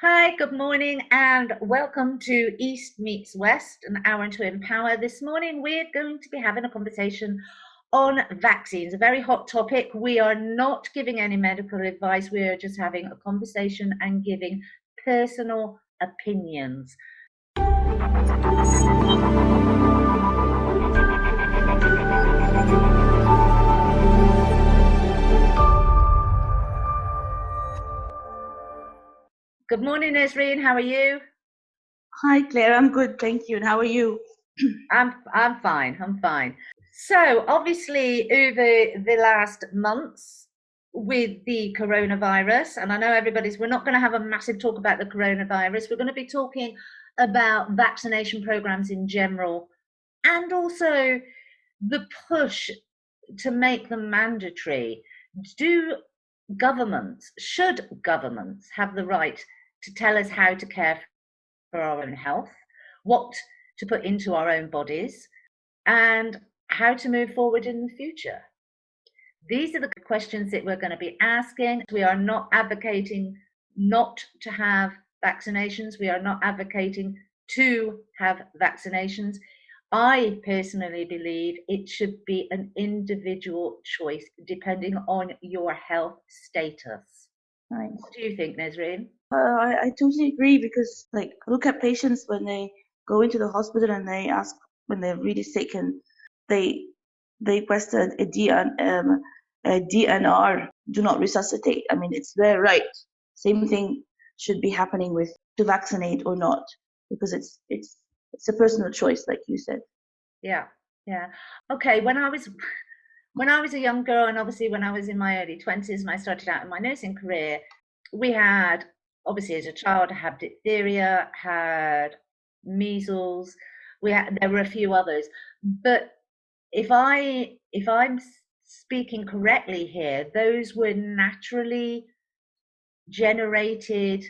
Hi, good morning, and welcome to East Meets West, an hour into Empower. This morning, we're going to be having a conversation on vaccines, a very hot topic. We are not giving any medical advice, we are just having a conversation and giving personal opinions. Good morning, Nazreen. How are you? Hi, Claire. I'm good, thank you. And how are you? I'm fine. I'm fine. So, obviously, over the last months with the coronavirus, and I know we're not going to have a massive talk about the coronavirus. We're going to be talking about vaccination programs in general and also the push to make them mandatory. Should governments have the right to tell us how to care for our own health, what to put into our own bodies, and how to move forward in the future? These are the questions that we're going to be asking. We are not advocating not to have vaccinations. We are not advocating to have vaccinations. I personally believe it should be an individual choice depending on your health status. Right. What do you think, Nazreen? I totally agree because, look at patients when they go into the hospital and they ask when they're really sick and they request a DNR, do not resuscitate. I mean, it's their right. Same thing should be happening with to vaccinate or not, because it's a personal choice, like you said. Yeah, yeah. Okay, when I was a young girl, and obviously when I was in my early 20s and I started out in my nursing career, we had, obviously as a child, I had diphtheria, had measles, there were a few others. But if I'm speaking correctly here, those were naturally generated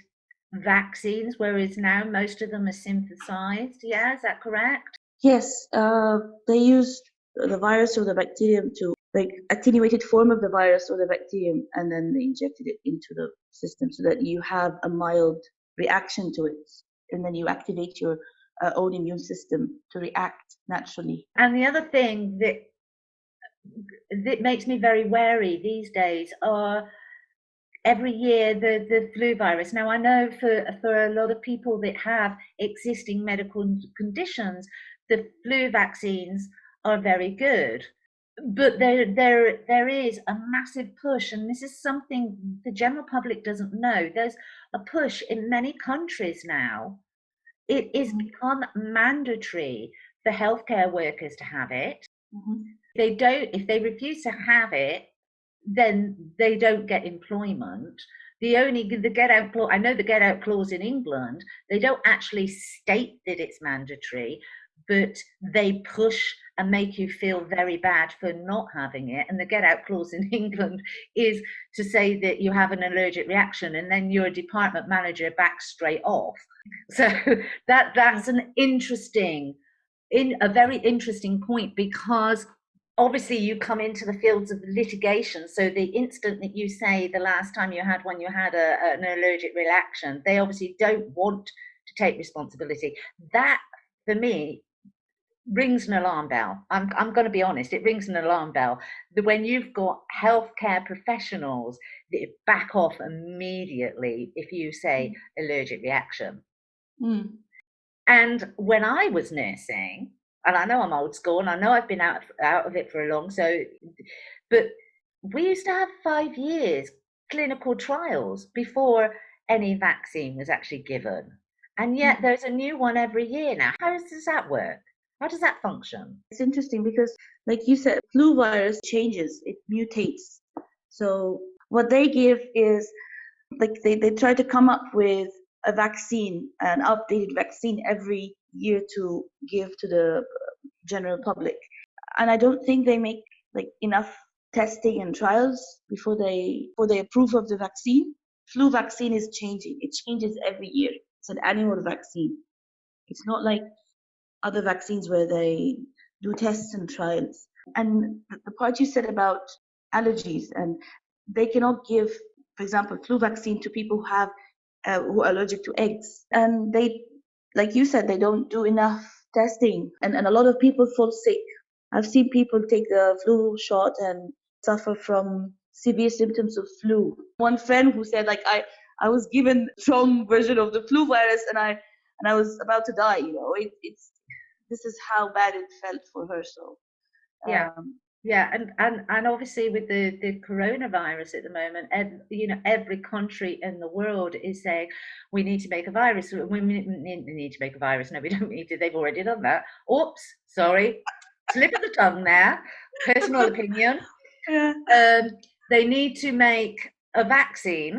vaccines, whereas now most of them are synthesized. Yeah, is that correct? Yes, they used the virus or the bacterium to attenuated form of the virus or the bacterium, and then they injected it into the system so that you have a mild reaction to it, and then you activate your own immune system to react naturally. And the other thing that makes me very wary these days are every year the flu virus. Now I know for a lot of people that have existing medical conditions, the flu vaccines are very good. But there is a massive push, and this is something the general public doesn't know. There's a push in many countries now. It is become mandatory for healthcare workers to have it. If they refuse to have it, then they don't get employment. The get out clause, I know the get out clause in England, they don't actually state that it's mandatory, but they push and make you feel very bad for not having it. And the get out clause in England is to say that you have an allergic reaction and then your department manager backs straight off. So that's a very interesting point, because obviously you come into the fields of litigation. So the instant that you say the last time you had an allergic reaction, they obviously don't want to take responsibility. That, for me, rings an alarm bell. I'm going to be honest, it rings an alarm bell. When you've got healthcare professionals that back off immediately if you say allergic reaction. And when I was nursing, and I know I'm old school and I know I've been out of it for a long, but we used to have 5 years clinical trials before any vaccine was actually given. And yet there's a new one every year now. How does that work? How does that function? It's interesting because, like you said, flu virus changes, it mutates. So what they give is they try to come up with a vaccine, an updated vaccine every year to give to the general public. And I don't think they make enough testing and trials before they approve of the vaccine. Flu vaccine is changing. It changes every year. It's an annual vaccine. It's not like other vaccines where they do tests and trials. And the part you said about allergies, and they cannot give, for example, flu vaccine to people who have who are allergic to eggs. And they, like you said, they don't do enough testing, and a lot of people fall sick. I've seen people take the flu shot and suffer from severe symptoms of flu. One friend who said, like, I was given strong version of the flu virus, and I was about to die. It's this is how bad it felt for her. So Yeah. um, Yeah, and obviously with the coronavirus at the moment, every country in the world is saying we need to make a virus. We need to make a virus. No, we don't need to. They've already done that. Oops, sorry, slip of the tongue there. Personal opinion. yeah. They need to make a vaccine,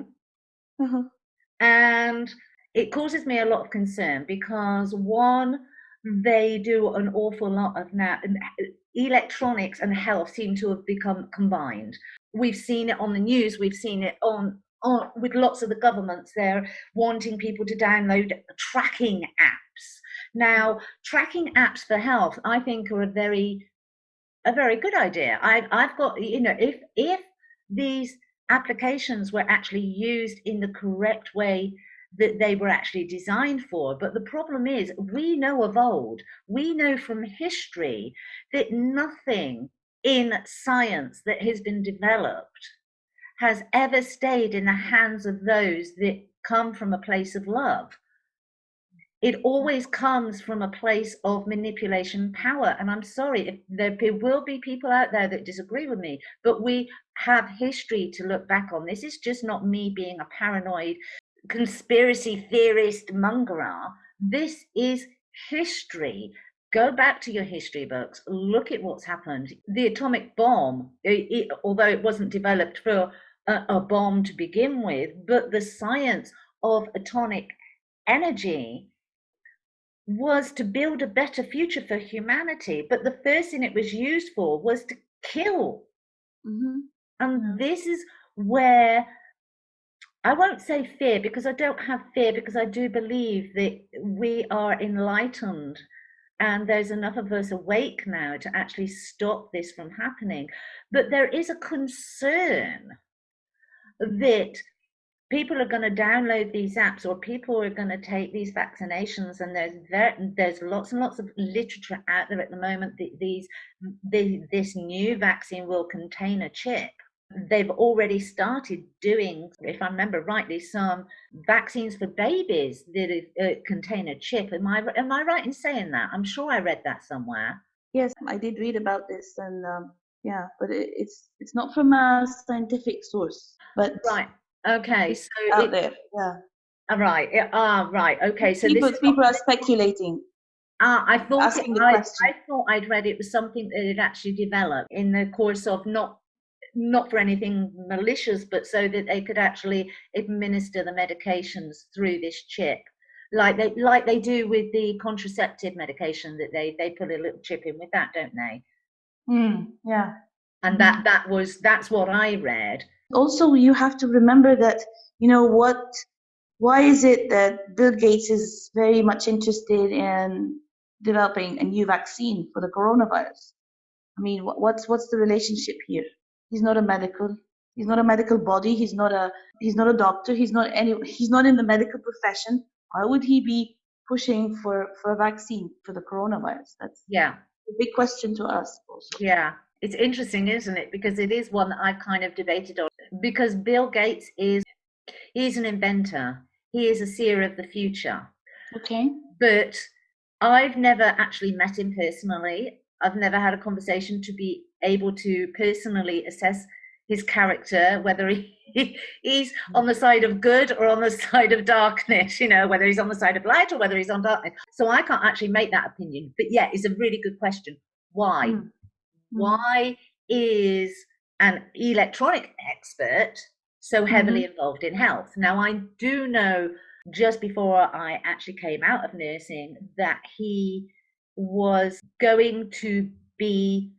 Uh-huh. and it causes me a lot of concern because one, they do an awful lot of now. Electronics and health seem to have become combined. We've seen it on the news. We've seen it on with lots of the governments. They're wanting people to download tracking apps. Now, tracking apps for health, I think, are a very good idea. I've got, if these applications were actually used in the correct way that they were actually designed for. But the problem is, we know of old, we know from history that nothing in science that has been developed has ever stayed in the hands of those that come from a place of love. It always comes from a place of manipulation power. And I'm sorry if there will be people out there that disagree with me, but we have history to look back on. This is just not me being a paranoid conspiracy theorist mongerer. This is history. Go back to your history books, look at what's happened. The atomic bomb, although it wasn't developed for a bomb to begin with, but the science of atomic energy was to build a better future for humanity. But the first thing it was used for was to kill. Mm-hmm. And this is where I won't say fear, because I don't have fear, because I do believe that we are enlightened and there's enough of us awake now to actually stop this from happening. But there is a concern that people are going to download these apps, or people are going to take these vaccinations, and there's lots and lots of literature out there at the moment that this new vaccine will contain a chip. They've already started doing, if I remember rightly, some vaccines for babies that contain a chip. Am I right in saying that? I'm sure I read that somewhere. Yes, I did read about this, and yeah, but it's not from a scientific source, but Right. Okay. it's So out there. Yeah, right. Right. Okay. So this is not. people are speculating, I thought asking the question. I thought I'd read it was something that had actually developed in the course of not for anything malicious, but so that they could actually administer the medications through this chip, like they do with the contraceptive medication, that they put a little chip in with that, don't they? Yeah. And that's what I read. Also, you have to remember that, why is it that Bill Gates is very much interested in developing a new vaccine for the coronavirus? I mean, what's the relationship here? He's not a medical body. He's not a doctor. He's not in the medical profession. Why would he be pushing for a vaccine for the coronavirus? That's Yeah. a big question to ask also. Yeah. It's interesting, isn't it? Because it is one that I've kind of debated on. Because Bill Gates he's an inventor. He is a seer of the future. Okay. But I've never actually met him personally. I've never had a conversation to be able to personally assess his character, whether he's on the side of good or on the side of darkness, whether he's on the side of light or whether he's on darkness. So I can't actually make that opinion. But yeah, it's a really good question. Why? Mm. Why is an electronic expert so heavily involved in health? Now, I do know, just before I actually came out of nursing, that he was going to be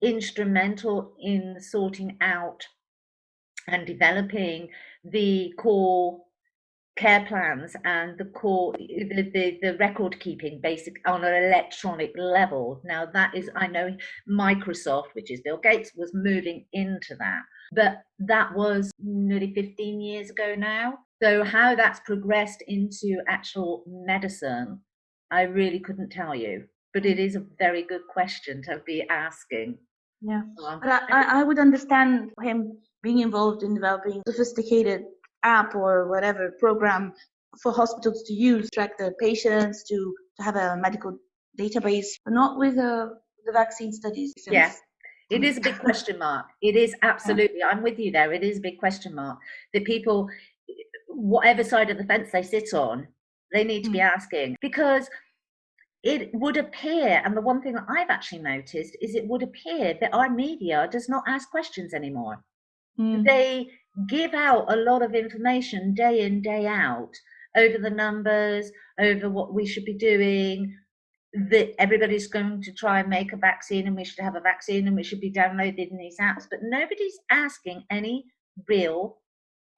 instrumental in sorting out and developing the core care plans and the record keeping basic on an electronic level. Now that is, I know Microsoft, which is Bill Gates, was moving into that, but that was nearly 15 years ago now. So how that's progressed into actual medicine, I really couldn't tell you. But it is a very good question to be asking. Yeah, Um, but I would understand him being involved in developing sophisticated app or whatever program for hospitals to use, track the patients, to have a medical database, but not with the vaccine studies. yeah, Since to it me, is a big question mark. It is yeah. absolutely, I'm with you there. It is a big question mark that people, whatever side of the fence they sit on, they need to be Mm. asking, because it would appear, and the one thing that I've actually noticed is it would appear that our media does not ask questions anymore. Mm. They give out a lot of information day in, day out over the numbers, over what we should be doing, that everybody's going to try and make a vaccine and we should have a vaccine and we should be downloading these apps, but nobody's asking any real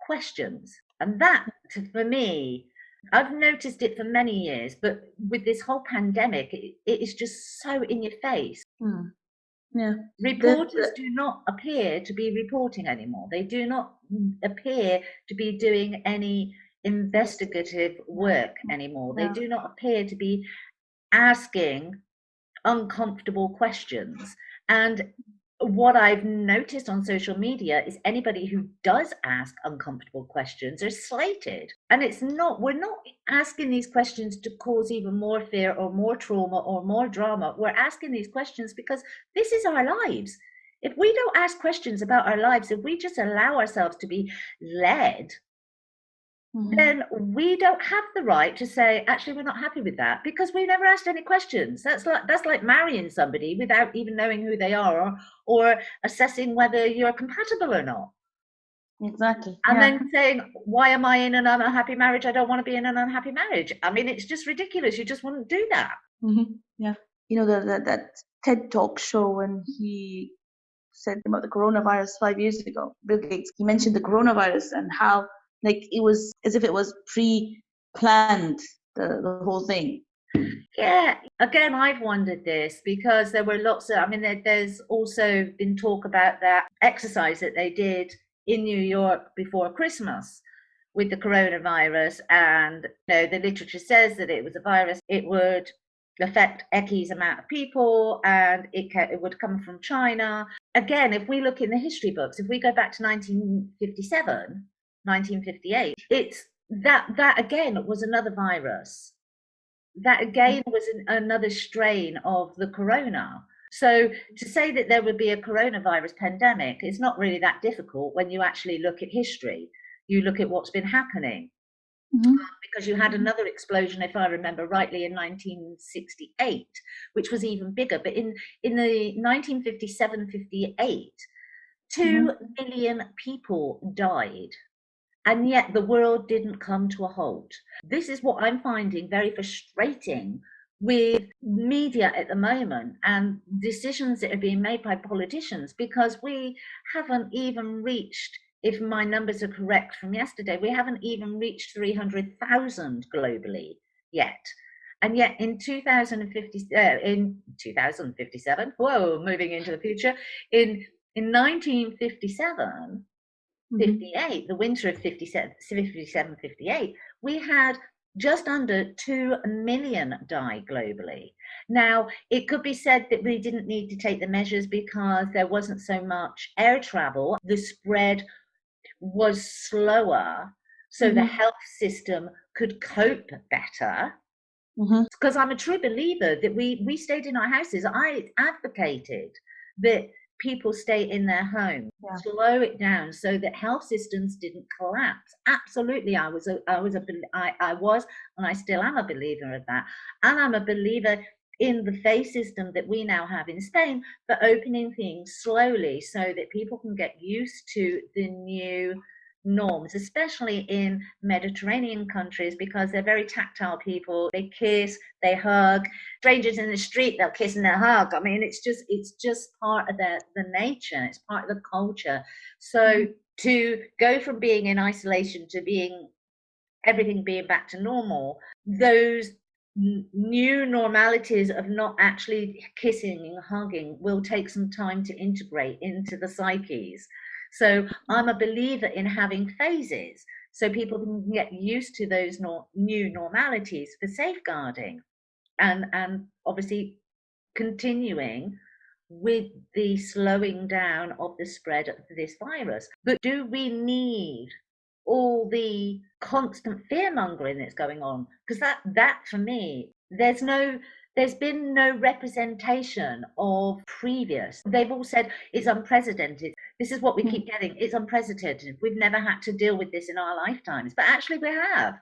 questions. And that, for me, I've noticed it for many years, but with this whole pandemic, it is just so in your face. Mm. Yeah. Reporters do not appear to be reporting anymore. They do not appear to be doing any investigative work anymore. They Yeah. do not appear to be asking uncomfortable questions. And what I've noticed on social media is anybody who does ask uncomfortable questions are slated. And it's not, we're not asking these questions to cause even more fear or more trauma or more drama. We're asking these questions because this is our lives. If we don't ask questions about our lives, if we just allow ourselves to be led, then we don't have the right to say, actually, we're not happy with that, because we never asked any questions. That's like marrying somebody without even knowing who they are, or assessing whether you're compatible or not. Exactly. And Yeah. then saying, why am I in an unhappy marriage? I don't want to be in an unhappy marriage. I mean, it's just ridiculous. You just wouldn't do that. Yeah. You know that TED Talk show when he said about the coronavirus 5 years ago, Bill Gates, he mentioned the coronavirus and how like it was as if it was pre-planned, the whole thing. Yeah, again, I've wondered this because there were lots of, I mean, there's also been talk about that exercise that they did in New York before Christmas with the coronavirus. And, the literature says that it was a virus, it would affect X amount of people, and it would come from China. Again, if we look in the history books, if we go back to 1957, 1958, it's that again was another virus, that again was another strain of the corona. So to say that there would be a coronavirus pandemic is not really that difficult when you actually look at history. You look at what's been happening, because you had another explosion, if I remember rightly, in 1968, which was even bigger. But in the 1957-58, 2 million people died, and yet the world didn't come to a halt. This is what I'm finding very frustrating with media at the moment and decisions that are being made by politicians, because we haven't even reached, if my numbers are correct from yesterday, we haven't even reached 300,000 globally yet. And yet in 2050, in 2057, whoa, moving into the future, in 1957, 58, the winter of 57, 58, we had just under 2 million die globally. Now, it could be said that we didn't need to take the measures because there wasn't so much air travel. The spread was slower, so the health system could cope better. Because I'm a true believer that we stayed in our houses. I advocated that people stay in their homes, Yeah. slow it down so that health systems didn't collapse. Absolutely, I was, and I still am a believer of that. And I'm a believer in the phase system that we now have in Spain for opening things slowly so that people can get used to the new norms, especially in Mediterranean countries, because they're very tactile people. They kiss, they hug. Strangers in the street, they'll kiss and they'll hug. I mean, it's just part of the nature. It's part of the culture. So to go from being in isolation to being everything being back to normal, those new normalities of not actually kissing and hugging will take some time to integrate into the psyches. So I'm a believer in having phases. so people can get used to those new normalities for safeguarding, and obviously continuing with the slowing down of the spread of this virus. But do we need all the constant fear mongering that's going on? Because that for me, there's been no representation of previous. They've all said it's unprecedented. This is what we keep getting. It's unprecedented. We've never had to deal with this in our lifetimes. But actually we have.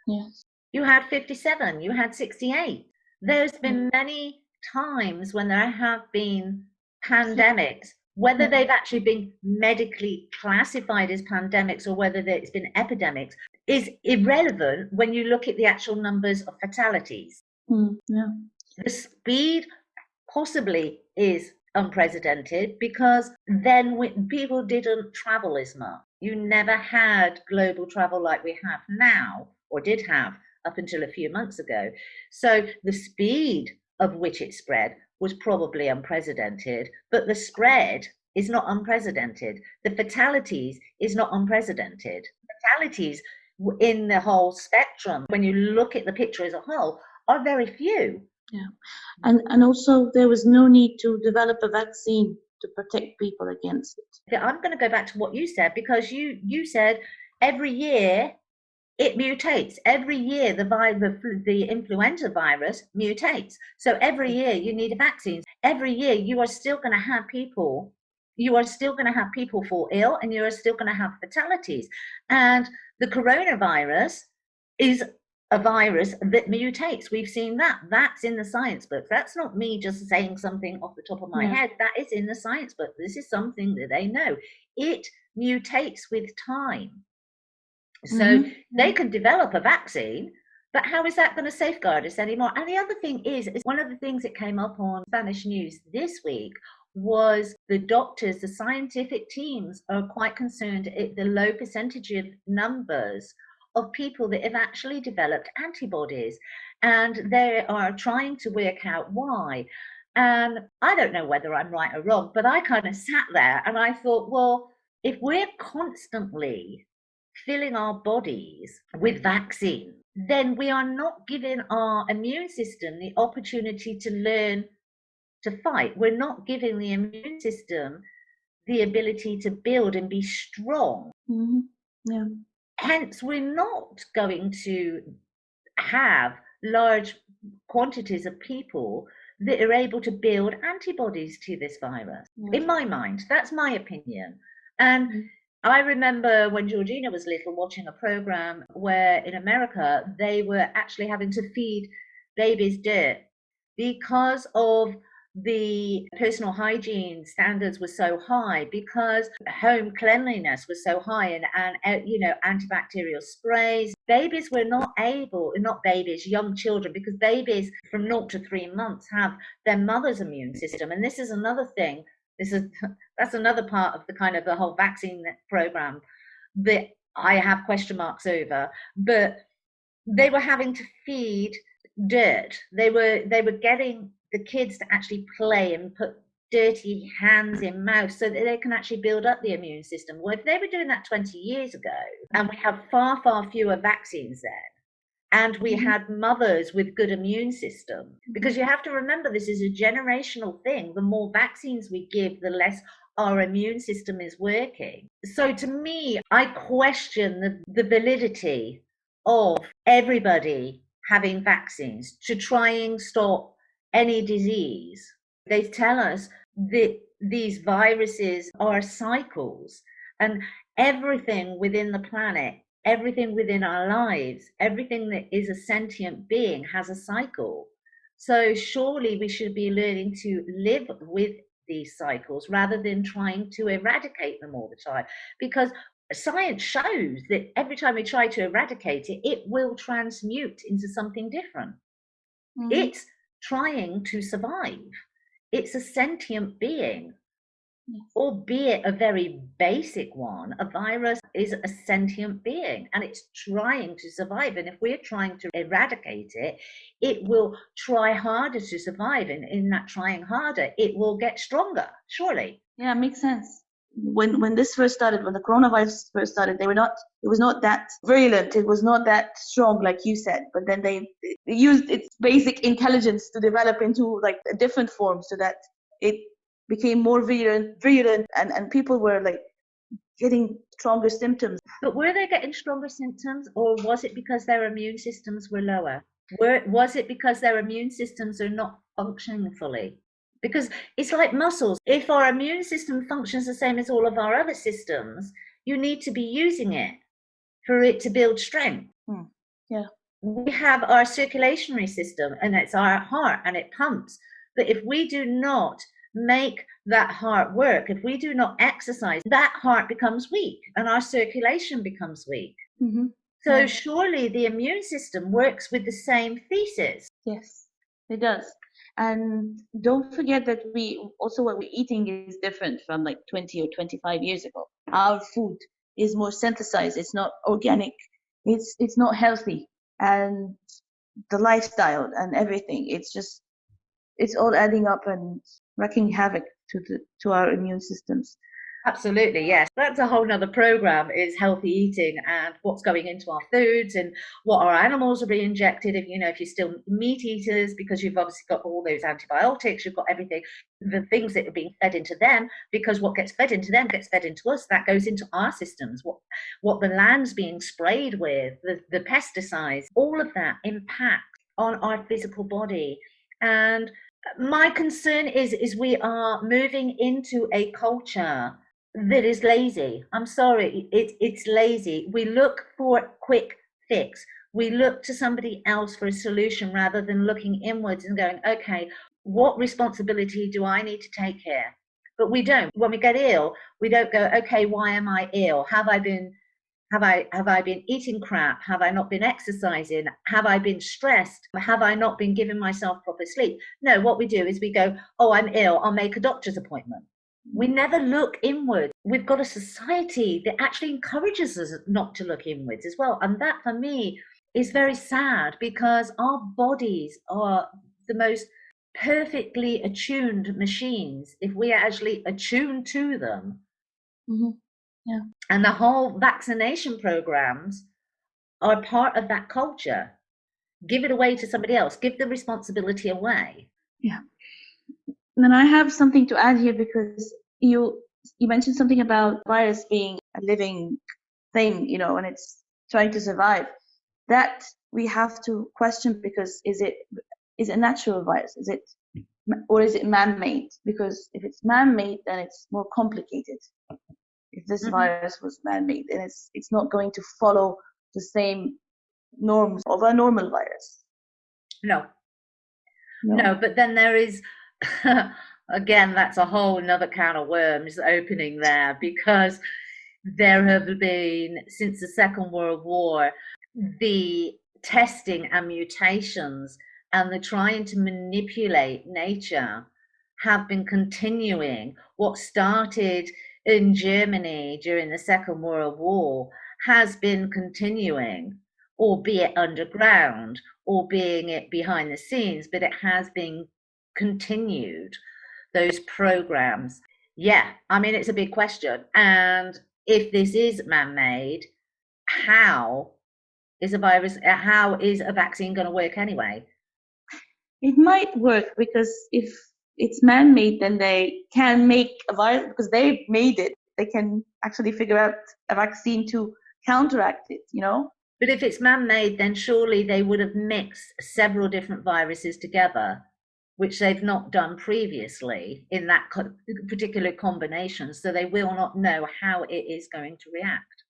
Yes. You had 57, you had 68. There's been many times when there have been pandemics, whether they've actually been medically classified as pandemics or whether it's been epidemics, is irrelevant when you look at the actual numbers of fatalities. Yeah. The speed possibly is unprecedented because then people didn't travel as much. You never had global travel like we have now, or did have up until a few months ago. So the speed of which it spread was probably unprecedented, but the spread is not unprecedented. The fatalities is not unprecedented. Fatalities in the whole spectrum, when you look at the picture as a whole, are very few. Yeah, and also there was no need to develop a vaccine to protect people against it. I'm going to go back to what you said, because you said every year it mutates. Every year the influenza virus mutates. So every year you need vaccines. Every year you are still going to have people. You are still going to have people fall ill, and you are still going to have fatalities. And the coronavirus is a virus that mutates. We've seen that. That's in the science book. That's not me just saying something off the top of my head. That is in the science book. This is something that they know. It mutates with time. So they can develop a vaccine, but how is that going to safeguard us anymore? And the other thing is one of the things that came up on Spanish news this week was the doctors, the scientific teams are quite concerned at the low percentage of numbers of people that have actually developed antibodies, and they are trying to work out why. And I don't know whether I'm right or wrong, but I kind of sat there and I thought, well, if we're constantly filling our bodies with vaccine, then we are not giving our immune system the opportunity to learn to fight. We're not giving the immune system the ability to build and be strong. Yeah. Hence, we're not going to have large quantities of people that are able to build antibodies to this virus. In my mind, that's my opinion. And I remember when Georgina was little watching a program where in America they were actually having to feed babies dirt because of the personal hygiene standards were so high, because home cleanliness was so high, and antibacterial sprays. Babies were not babies, young children, because babies from 0 to 3 months have their mother's immune system. And this is another thing. That's another part of the kind of the whole vaccine program that I have question marks over. But they were having to feed dirt. They were getting the kids to actually play and put dirty hands in mouths so that they can actually build up the immune system. Well, if they were doing that 20 years ago, and we have far, far fewer vaccines then, and we had mothers with good immune system, because you have to remember this is a generational thing. The more vaccines we give, the less our immune system is working. So to me, I question the validity of everybody having vaccines to try and stop any disease. They tell us that these viruses are cycles, and everything within the planet, everything within our lives, everything that is a sentient being has a cycle. So surely we should be learning to live with these cycles rather than trying to eradicate them all the time, because science shows that every time we try to eradicate it, it will transmute into something different. It's trying to survive. It's a sentient being, albeit a very basic one. A virus is a sentient being, and it's trying to survive. And if we're trying to eradicate it, it will try harder to survive. And in that trying harder, it will get stronger, surely. Yeah, makes sense. when this first started, when the coronavirus first started, it was not that virulent, it was not that strong, like you said. But then they used its basic intelligence to develop into like a different form, so that it became more virulent, and people were like getting stronger symptoms. But were they getting stronger symptoms, or was it because their immune systems were lower? Was it because their immune systems are not functioning fully? Because it's like muscles. If our immune system functions the same as all of our other systems, you need to be using it for it to build strength. Yeah. We have our circulatory system, and it's our heart, and it pumps. But if we do not make that heart work, if we do not exercise, that heart becomes weak and our circulation becomes weak. Mm-hmm. So Yeah. surely the immune system works with the same thesis. Yes, it does. And don't forget that what we're eating is different from like 20 or 25 years ago. Our food is more synthesized. It's not organic. It's not healthy. And the lifestyle and everything, it's all adding up and wreaking havoc to our immune systems. Absolutely, yes. That's a whole nother program, is healthy eating and what's going into our foods and what our animals are being injected. If you're still meat eaters, because you've obviously got all those antibiotics, you've got everything, the things that are being fed into them, because what gets fed into them gets fed into us. That goes into our systems. What the land's being sprayed with, the pesticides, all of that impacts on our physical body. And my concern is we are moving into a culture that is lazy. I'm sorry, it's lazy. We look for a quick fix. We look to somebody else for a solution rather than looking inwards and going, okay, what responsibility do I need to take here? But we don't. When we get ill, we don't go, okay, why am I ill? Have I been eating crap? Have I not been exercising? Have I been stressed? Have I not been giving myself proper sleep? No, what we do is we go, oh, I'm ill, I'll make a doctor's appointment. We never look inward. We've got a society that actually encourages us not to look inwards as well. And that, for me, is very sad, because our bodies are the most perfectly attuned machines if we actually attune to them. Mm-hmm. Yeah. And the whole vaccination programs are part of that culture. Give it away to somebody else. Give the responsibility away. Yeah. And then I have something to add here, because you mentioned something about virus being a living thing, and it's trying to survive. That we have to question, because is it a natural virus? Or is it man-made? Because if it's man-made, then it's more complicated. If this virus was man-made, then it's not going to follow the same norms of a normal virus. No. But then there is again, that's a whole another can of worms opening there, because there have been, since the Second World War, the testing and mutations and the trying to manipulate nature have been continuing. What started in Germany during the Second World War has been continuing, albeit underground, albeit it behind the scenes, but it has been continued, those programs. Yeah, I mean, it's a big question. And if this is man-made, how is a vaccine going to work anyway? It might work, because if it's man-made, then they can make a virus, because they made it. They can actually figure out a vaccine to counteract it, But if it's man-made, then surely they would have mixed several different viruses together, which they've not done previously in that particular combination. So they will not know how it is going to react,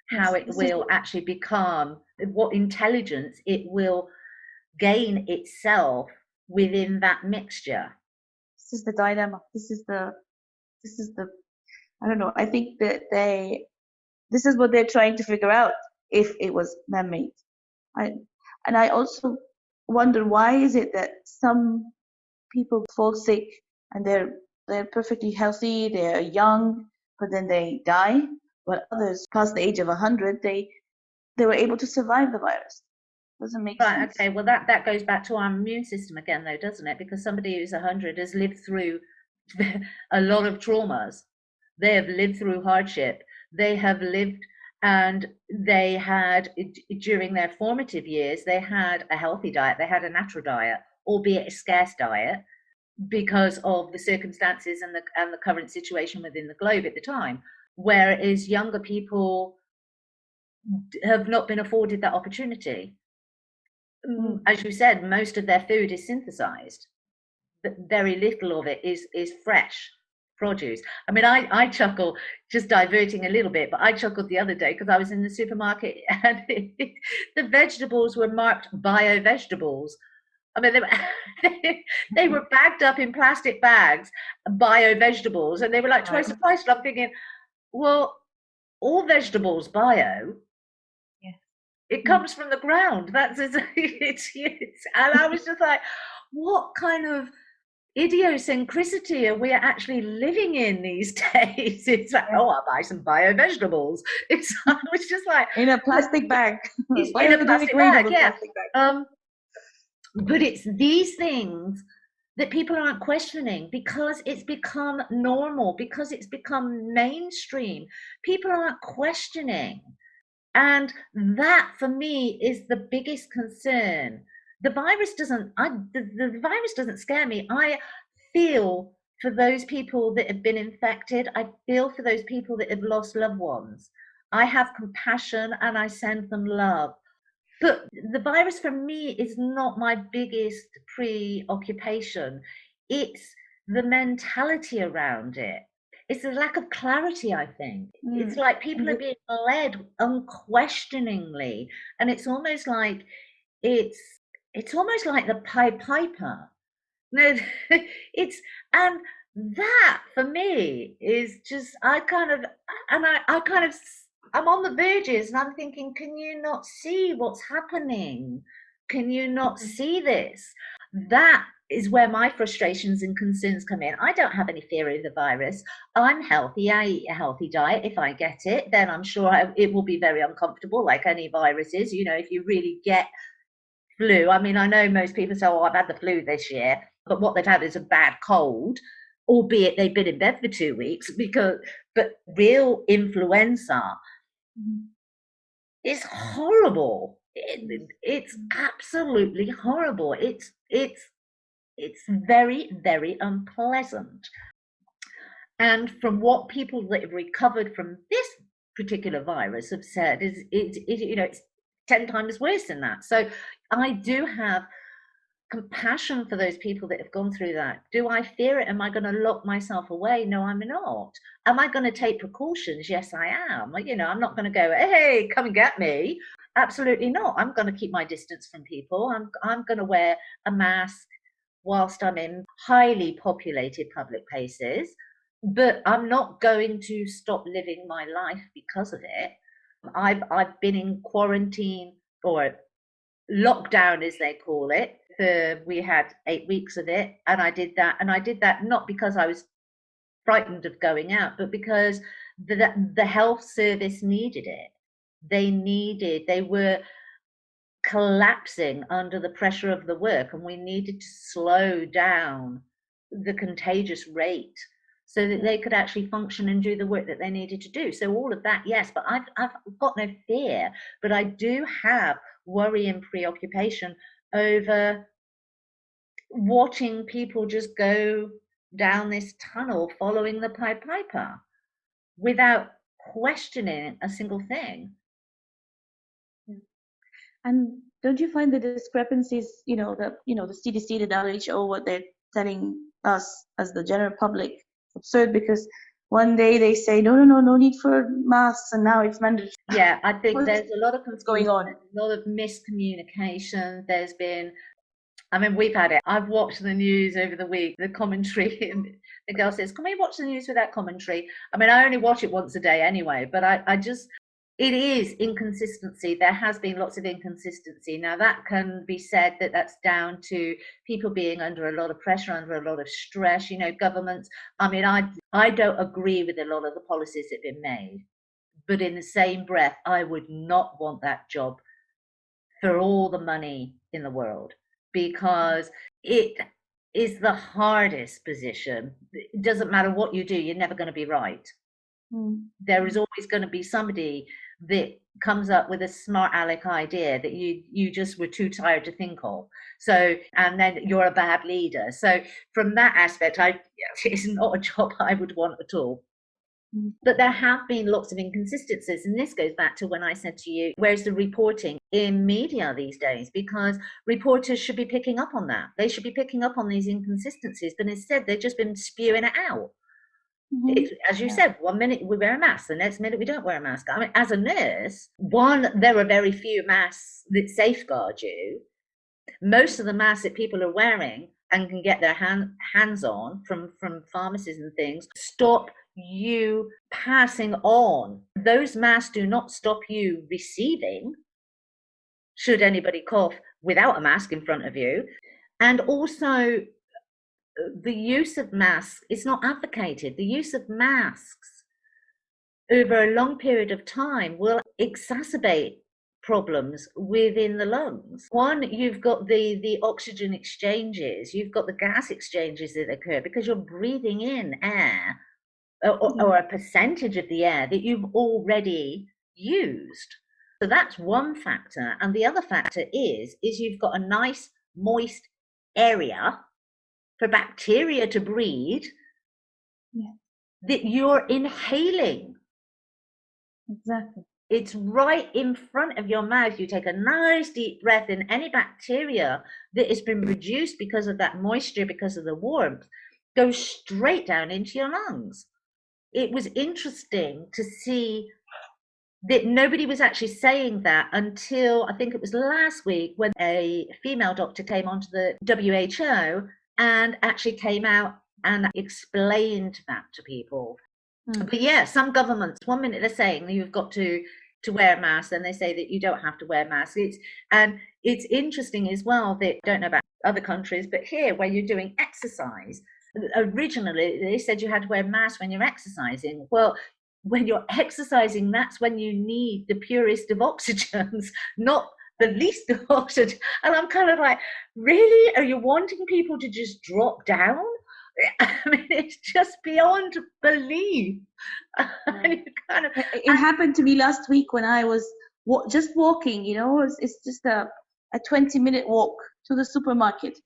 how it will actually become, what intelligence it will gain itself within that mixture. This is the dilemma. This is the I don't know. I think that this is what they're trying to figure out, if it was man-made. I also wonder, why is it that some people fall sick and they're perfectly healthy, they're young, but then they die, while others past the age of 100, they were able to survive the virus. Doesn't make sense. Okay, well that goes back to our immune system again, though, doesn't it? Because somebody who's 100 has lived through a lot of traumas. They have lived through hardship. They have lived, and they had, during their formative years, they had a healthy diet. They had a natural diet, albeit a scarce diet, because of the circumstances and the current situation within the globe at the time. Whereas younger people have not been afforded that opportunity. As you said, most of their food is synthesized, but very little of it is fresh produce. I mean, I chuckle, just diverting a little bit, but I chuckled the other day because I was in the supermarket and the vegetables were marked bio vegetables. I mean, they were bagged up in plastic bags, bio vegetables, and they were like twice the price. And I'm thinking, well, all vegetables bio. It comes from the ground. That's it's, and I was just like, what kind of idiosyncrasy are we actually living in these days? It's like, oh, I'll buy some bio vegetables. I was just like, in a plastic bag. In a plastic bag, yeah. Plastic bag. But it's these things that people aren't questioning because it's become normal, because it's become mainstream. People aren't questioning. And that, for me, is the biggest concern. The virus doesn't scare me. I feel for those people that have been infected. I feel for those people that have lost loved ones. I have compassion and I send them love. But the virus, for me, is not my biggest preoccupation. It's the mentality around it. It's a lack of clarity, I think. It's like people are being led unquestioningly, and it's almost like the Pied Piper. No, it's and that for me is just I kind of I'm on the verges and I'm thinking, can you not see what's happening? Can you not see this? That is where my frustrations and concerns come in. I don't have any fear of the virus. I'm healthy. I eat a healthy diet. If I get it, then I'm sure it will be very uncomfortable, like any virus is. You know, if you really get flu, I mean, I know most people say, oh, I've had the flu this year, but what they've had is a bad cold, albeit they've been in bed for 2 weeks. But real influenza is horrible. It's absolutely horrible. It's very, very unpleasant. And from what people that have recovered from this particular virus have said, is it's 10 times worse than that. So I do have compassion for those people that have gone through that. Do I fear it? Am I going to lock myself away? No, I'm not. Am I going to take precautions? Yes, I am. I'm not going to go, hey, come and get me. Absolutely not. I'm going to keep my distance from people. I'm going to wear a mask whilst I'm in highly populated public places, but I'm not going to stop living my life because of it. I've been in quarantine, or lockdown as they call it. We had 8 weeks of it, and I did that not because I was frightened of going out, but because the health service needed it. They were collapsing under the pressure of the work, and we needed to slow down the contagious rate so that they could actually function and do the work that they needed to do. So all of that, yes, but I've got no fear, but I do have worry and preoccupation over watching people just go down this tunnel following the Pied Piper without questioning a single thing. And don't you find the discrepancies, the CDC, the WHO, what they're telling us as the general public, absurd? Because one day they say no need for masks, and now it's mandatory. Yeah, I think there's a lot of going on, a lot of miscommunication. There's been, I mean, we've had it. I've watched the news over the week, the commentary, and the girl says, can we watch the news without commentary? I mean, I only watch it once a day anyway, but it is inconsistency. There has been lots of inconsistency. Now, that can be said that that's down to people being under a lot of pressure, under a lot of stress, governments. I mean, I don't agree with a lot of the policies that have been made, but in the same breath, I would not want that job for all the money in the world, because it is the hardest position. It doesn't matter what you do, you're never going to be right. There is always going to be somebody that comes up with a smart aleck idea that you just were too tired to think of. So, and then you're a bad leader. So from that aspect, it's not a job I would want at all. But there have been lots of inconsistencies, and this goes back to when I said to you, where's the reporting in media these days? Because reporters should be picking up on that. They should be picking up on these inconsistencies, but instead they've just been spewing it out. As you said, 1 minute we wear a mask, the next minute we don't wear a mask. I mean, as a nurse, there are very few masks that safeguard you. Most of the masks that people are wearing and can get their hands on from pharmacies and things stop you passing on. Those masks do not stop you receiving, should anybody cough without a mask in front of you. And also, the use of masks is not advocated. The use of masks over a long period of time will exacerbate problems within the lungs. One, you've got the oxygen exchanges, you've got the gas exchanges that occur because you're breathing in air or a percentage of the air that you've already used. So that's one factor. And the other factor is you've got a nice moist area for bacteria to breed that you're inhaling. Exactly. It's right in front of your mouth. You take a nice deep breath in. Any bacteria that has been reduced because of that moisture, because of the warmth, goes straight down into your lungs. It was interesting to see that nobody was actually saying that until I think it was last week when a female doctor came onto the WHO and actually came out and explained that to people. But yeah, some governments, 1 minute they're saying you've got to wear a mask, then they say that you don't have to wear masks. It's interesting as well that I don't know about other countries, but here where you're doing exercise, originally they said you had to wear a mask when you're exercising. Well, when you're exercising, that's when you need the purest of oxygens, not the least of oxygen. And I'm kind of like, really? Are you wanting people to just drop down? I mean, it's just beyond belief. It happened to me last week when I was just walking, it's just a 20-minute walk to the supermarket.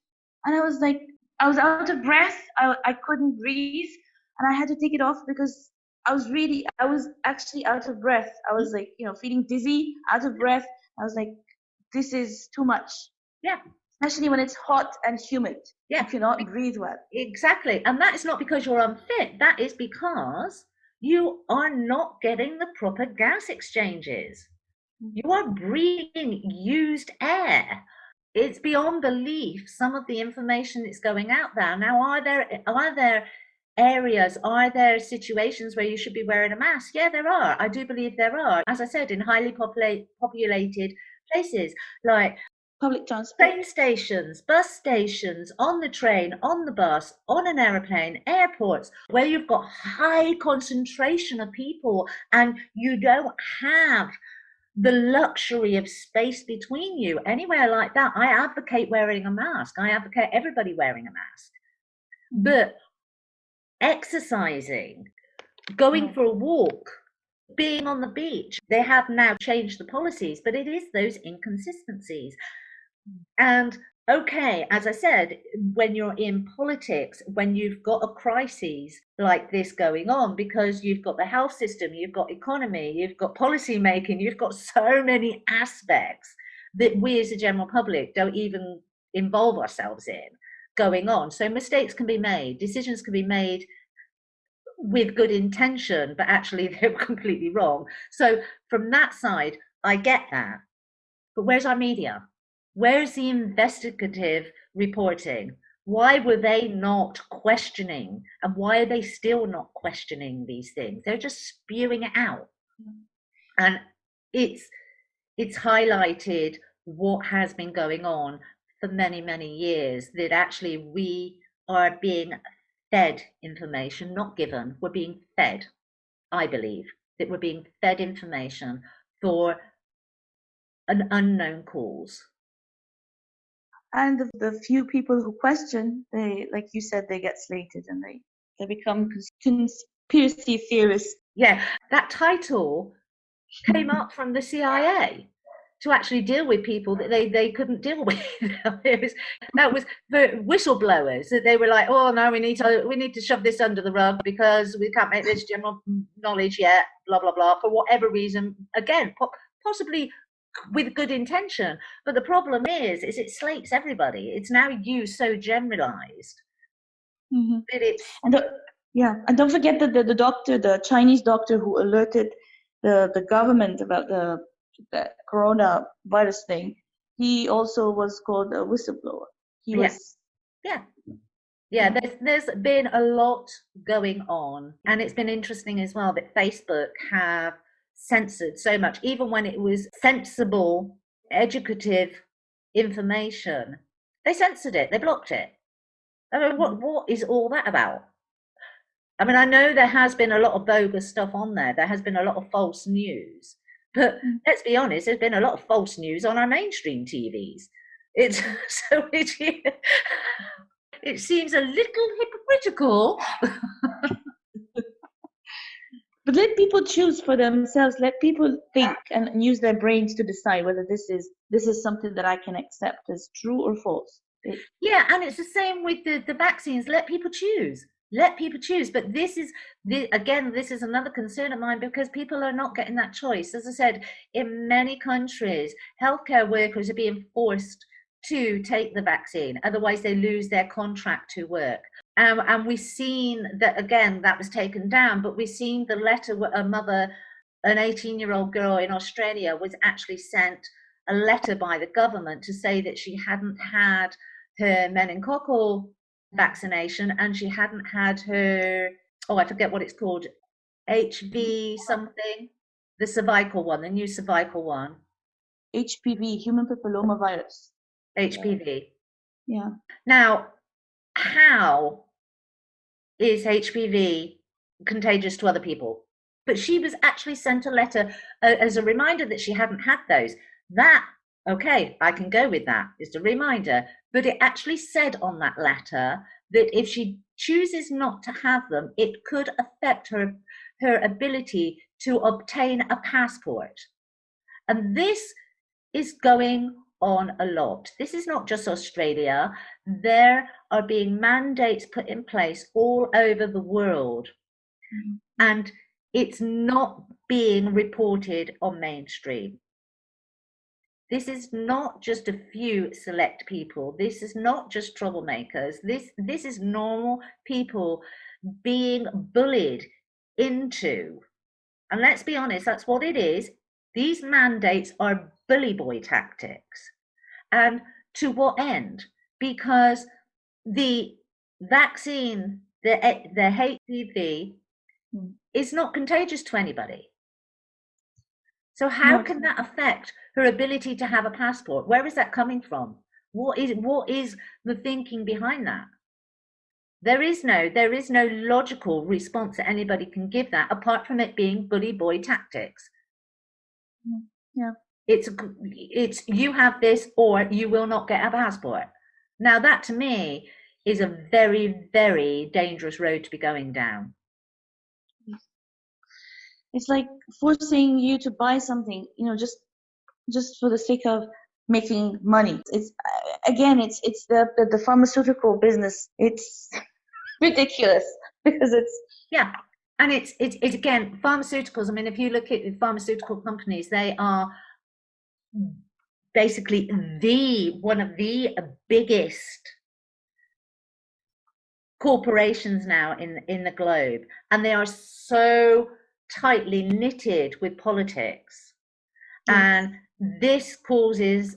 And I was like, I was out of breath. I couldn't breathe. And I had to take it off because I was actually out of breath. I was like, feeling dizzy, out of breath. I was like, this is too much. Yeah. Especially when it's hot and humid. Yeah. You cannot breathe well. Exactly. And that is not because you're unfit. That is because you are not getting the proper gas exchanges. You are breathing used air. It's beyond belief, some of the information that's going out there. Now, are there areas, are there situations where you should be wearing a mask? Yeah, there are. I do believe there are. As I said, in highly populated places like public transport, train stations, bus stations, on the train, on the bus, on an airplane, airports, where you've got high concentration of people and you don't have the luxury of space between you. Anywhere like that, I advocate wearing a mask. I advocate everybody wearing a mask. But exercising, going for a walk, being on the beach, they have now changed the policies, but it is those inconsistencies. And okay, as I said, when you're in politics, when you've got a crisis like this going on, because you've got the health system, you've got economy, you've got policy making, you've got so many aspects that we as a general public don't even involve ourselves in going on. So mistakes can be made, decisions can be made with good intention, but actually they were completely wrong. So from that side, I get that. But where's our media? Where's the investigative reporting? Why were they not questioning? And why are they still not questioning these things? They're just spewing it out. And it's highlighted what has been going on for many, many years, that actually we are being fed information, not given. We're being fed, I believe, that we're being fed information for an unknown cause. And the few people who question, they, like you said, they get slated and they become conspiracy theorists. Yeah, that title came up from the CIA to actually deal with people that they couldn't deal with. That was the whistleblowers that they were like, oh no, we need to shove this under the rug because we can't make this general knowledge yet, blah blah blah, for whatever reason. Again, possibly with good intention, but the problem is it slates everybody. It's now used so generalized Mm-hmm. that it's And yeah, and don't forget that the doctor, the Chinese doctor who alerted the government about the coronavirus thing, he also was called a whistleblower. He yeah, was, yeah. Yeah, yeah. there's been a lot going on, and it's been interesting as well that Facebook have censored so much, even when it was sensible, educative information. They censored it, they blocked it. I mean, what is all that about? I mean, I know there has been a lot of bogus stuff on there. There has been a lot of false news, but Mm. let's be honest, there's been a lot of false news on our mainstream TVs. It's so it seems a little hypocritical. But let people choose for themselves. Let people think and use their brains to decide whether this is something that I can accept as true or false. Yeah, and it's the same with the vaccines. Let people choose. Let people choose. But again, this is another concern of mine because people are not getting that choice. As I said, in many countries, healthcare workers are being forced to take the vaccine. Otherwise, they lose their contract to work. And we've seen that, again, that was taken down, but we've seen the letter where a mother, an 18-year-old girl in Australia, was actually sent a letter by the government to say that she hadn't had her meningococcal vaccination and she hadn't had her, oh, I forget what it's called, HV something, the cervical one, the new cervical one, HPV, human papilloma virus. HPV. Yeah. Now, how is HPV contagious to other people? But she was actually sent a letter as a reminder that she hadn't had those. That, okay, I can go with that. It's a reminder. But it actually said on that letter that if she chooses not to have them, it could affect her ability to obtain a passport. And this is going on a lot. This is not just Australia. There are being mandates put in place all over the world. Mm-hmm. And it's not being reported on mainstream. This is not just a few select people. This is not just troublemakers. This is normal people being bullied into. And let's be honest, that's what it is. These mandates are bully boy tactics. And to what end? Because the vaccine, the HPV, is not contagious to anybody. So how can that affect her ability to have a passport? Where is that coming from? What is the thinking behind that? There is no logical response that anybody can give that apart from it being bully boy tactics. Yeah. It's you have this or you will not get a passport. Now that to me is a very, very dangerous road to be going down. It's like forcing you to buy something, just for the sake of making money. It's again, it's the pharmaceutical business. It's ridiculous because it's Yeah. And it's again, pharmaceuticals. I mean, if you look at the pharmaceutical companies, they are basically one of the biggest corporations now in the globe, and they are so tightly knitted with politics. yes. And this causes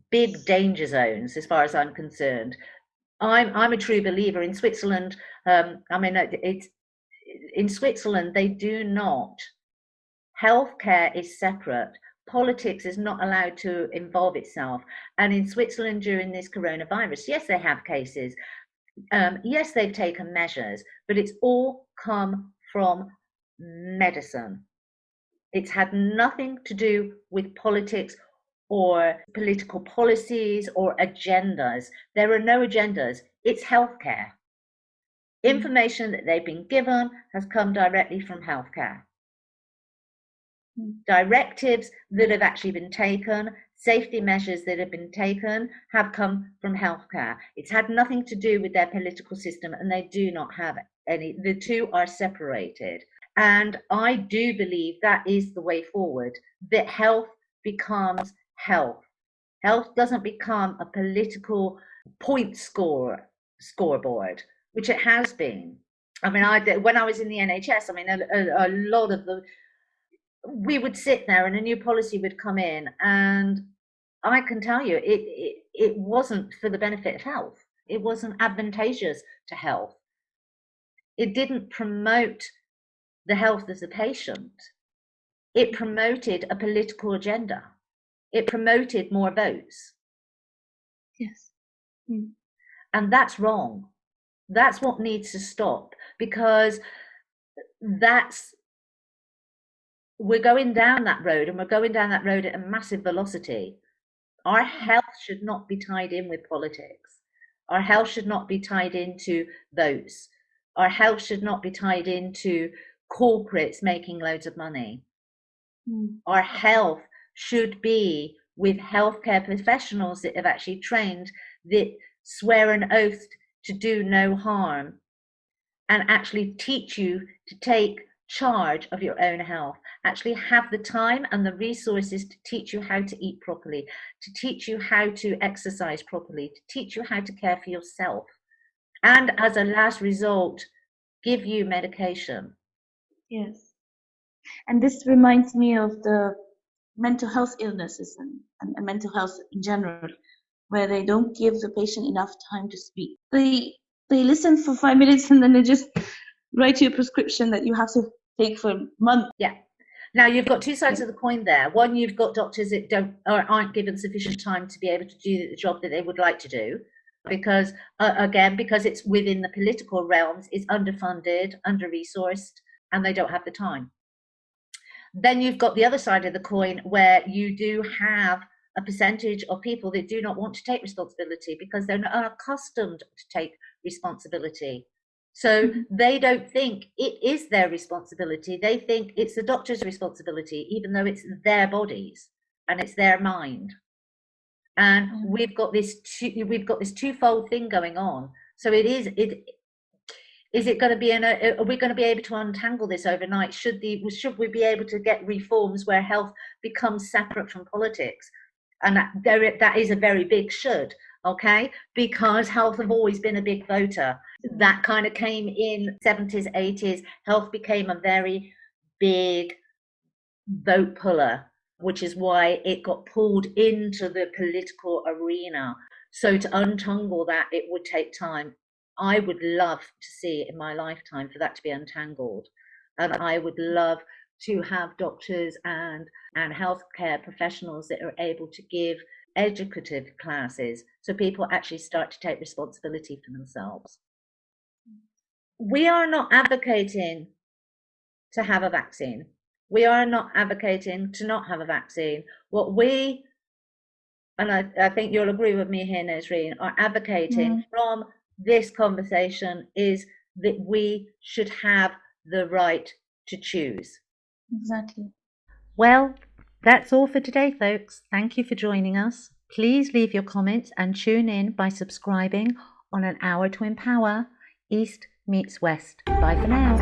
big danger zones as far as I'm concerned. I'm a true believer in Switzerland. I mean, it's in Switzerland they do not. Healthcare is separate. Politics is not allowed to involve itself. And in Switzerland during this coronavirus, yes, they have cases. Yes, they've taken measures, but it's all come from medicine. It's had nothing to do with politics or political policies or agendas. There are no agendas. It's healthcare. Information that they've been given has come directly from healthcare. Directives that have actually been taken, safety measures that have been taken, have come from healthcare. It's had nothing to do with their political system, and they do not have any. The two are separated. And I do believe that is the way forward, that health becomes health. Health doesn't become a political point scoreboard, which it has been. I mean, when I was in the NHS, I mean, a lot of we would sit there and a new policy would come in, and I can tell you, it wasn't for the benefit of health. It wasn't advantageous to health. It didn't promote the health of the patient. It promoted a political agenda. It promoted more votes. Yes. And that's wrong. That's what needs to stop, because we're going down that road, and we're going down that road at a massive velocity. Our health should not be tied in with politics. Our health should not be tied into votes. Our health should not be tied into corporates making loads of money. Our health should be with healthcare professionals that have actually trained, that swear an oath to do no harm, and actually teach you to take charge of your own health, actually have the time and the resources to teach you how to eat properly, to teach you how to exercise properly, to teach you how to care for yourself, and as a last result, give you medication. Yes. And this reminds me of the mental health illnesses and mental health in general, where they don't give the patient enough time to speak. They listen for 5 minutes and then they just write you a prescription that you have to take for a month. Yeah. Now you've got two sides of the coin there. One, you've got doctors that aren't given sufficient time to be able to do the job that they would like to do, because because it's within the political realms, it's underfunded, under-resourced, and they don't have the time. Then you've got the other side of the coin, where you do have a percentage of people that do not want to take responsibility because they're not accustomed to take responsibility. So they don't think it is their responsibility. They think it's the doctor's responsibility, even though it's their bodies and it's their mind. And we've got this twofold thing going on. So is it going to be are we going to be able to untangle this overnight? Should we be able to get reforms where health becomes separate from politics? And that is a very big should, okay? Because health have always been a big voter. That kind of came in 70s, 80s. Health became a very big vote puller, which is why it got pulled into the political arena. So to untangle that, it would take time. I would love to see in my lifetime for that to be untangled. And I would love to have doctors and healthcare professionals that are able to give educative classes so people actually start to take responsibility for themselves. We are not advocating to have a vaccine. We are not advocating to not have a vaccine. What we, and I think you'll agree with me here, Nazreen, are advocating from this conversation is that we should have the right to choose. Exactly. Well, that's all for today, folks. Thank you for joining us. Please leave your comments and tune in by subscribing on An Hour to Empower, East Meets West. Bye for now.